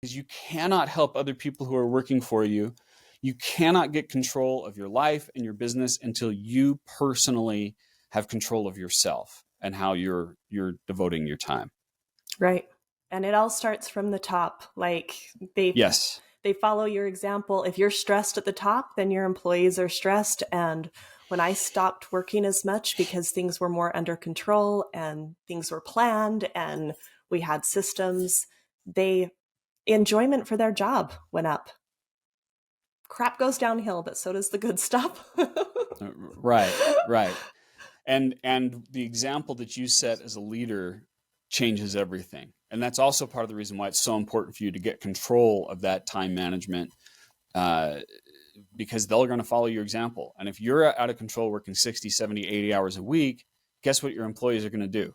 Because you cannot help other people who are working for you. You cannot get control of your life and your business until you personally have control of yourself and how you're devoting your time. Right. And it all starts from the top. Like Yes. They follow your example. If you're stressed at the top, then your employees are stressed. And when I stopped working as much because things were more under control and things were planned and we had systems, enjoyment for their job went up. Crap goes downhill, but so does the good stuff. Right. And the example that you set as a leader changes everything. And that's also part of the reason why it's so important for you to get control of that time management, because they're going to follow your example. And if you're out of control working 60, 70, 80 hours a week, guess what your employees are going to do?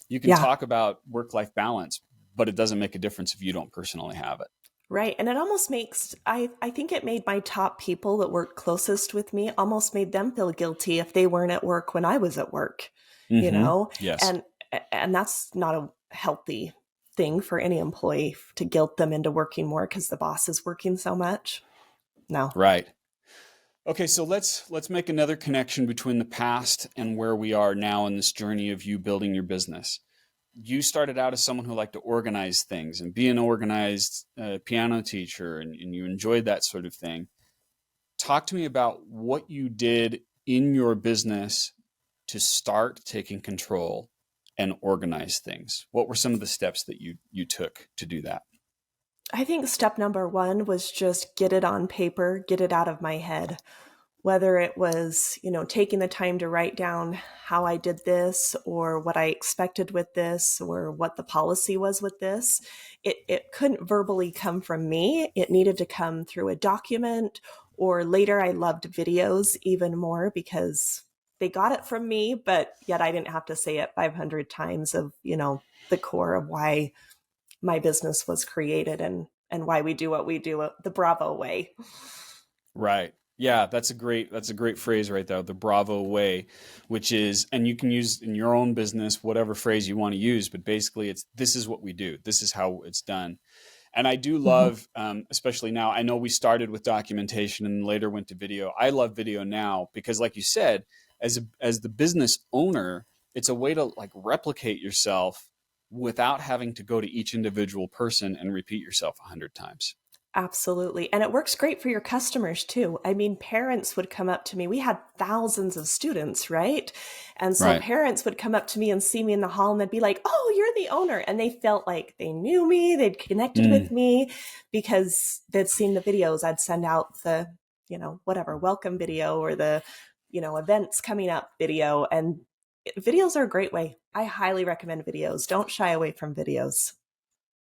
You can talk about work-life balance, but it doesn't make a difference if you don't personally have it. Right. And it almost makes, I think it made my top people that work closest with me, almost made them feel guilty if they weren't at work when I was at work, you know? Yes. And that's not a healthy thing for any employee, to guilt them into working more because the boss is working so much. No. Right. Okay, so let's make another connection between the past and where we are now in this journey of you building your business. You started out as someone who liked to organize things and be an organized piano teacher, and you enjoyed that sort of thing. Talk to me about what you did in your business to start taking control and organize things. What were some of the steps that you took to do that? I think step number one was just get it on paper, get it out of my head. Whether it was, taking the time to write down how I did this or what I expected with this or what the policy was with this, it couldn't verbally come from me. It needed to come through a document, or later I loved videos even more because they got it from me, but yet I didn't have to say it 500 times of, the core of why my business was created and why we do what we do the Bravo way. Right. Yeah, that's a great phrase right there, the Bravo way, which is, and you can use in your own business whatever phrase you want to use, but basically this is what we do. This is how it's done. And I do love, especially now, I know we started with documentation and later went to video. I love video now because, like you said, as the business owner, it's a way to like replicate yourself without having to go to each individual person and repeat yourself 100 times. Absolutely. And it works great for your customers too. I mean, parents would come up to me. We had thousands of students, right? And so parents would come up to me and see me in the hall and they'd be like, "Oh, you're the owner." And they felt like they knew me. They'd connected with me because they'd seen the videos. I'd send out the, whatever, welcome video or the, events coming up video. And videos are a great way. I highly recommend videos. Don't shy away from videos.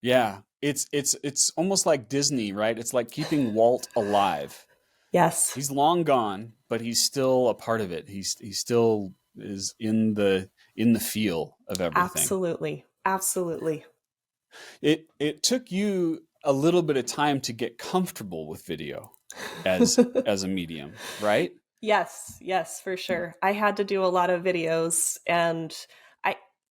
Yeah. It's almost like Disney, right? It's like keeping Walt alive. Yes. He's long gone, but he's still a part of it. He still is in the feel of everything. Absolutely. It took you a little bit of time to get comfortable with video as a medium, right? Yes, for sure. I had to do a lot of videos, and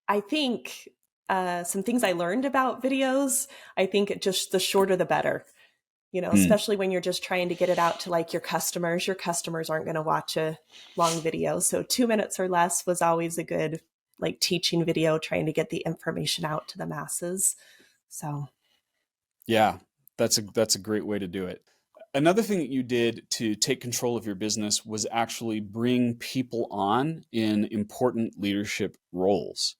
I think some things I learned about videos, I think just the shorter the better, especially when you're just trying to get it out to like your customers. Your customers aren't going to watch a long video. So 2 minutes or less was always a good like teaching video, trying to get the information out to the masses. So. Yeah, that's a great way to do it. Another thing that you did to take control of your business was actually bring people on in important leadership roles,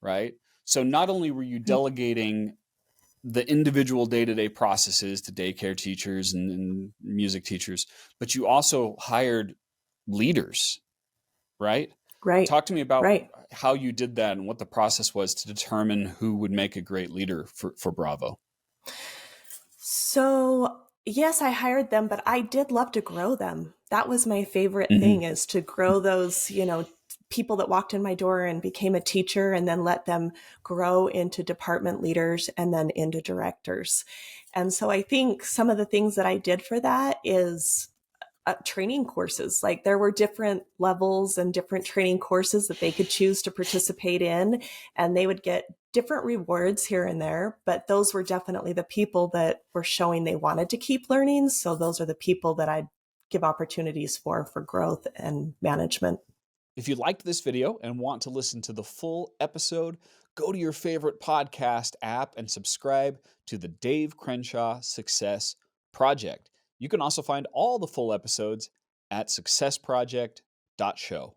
right? So not only were you delegating the individual day-to-day processes to daycare teachers and music teachers, but you also hired leaders, right? Right. Talk to me about how you did that and what the process was to determine who would make a great leader for Bravo. So yes, I hired them, but I did love to grow them. That was my favorite thing, is to grow those, people that walked in my door and became a teacher and then let them grow into department leaders and then into directors. And so I think some of the things that I did for that is training courses. Like there were different levels and different training courses that they could choose to participate in, and they would get different rewards here and there. But those were definitely the people that were showing they wanted to keep learning. So those are the people that I'd give opportunities for growth and management. If you liked this video and want to listen to the full episode, go to your favorite podcast app and subscribe to the Dave Crenshaw Success Project. You can also find all the full episodes at SuccessProject.Show.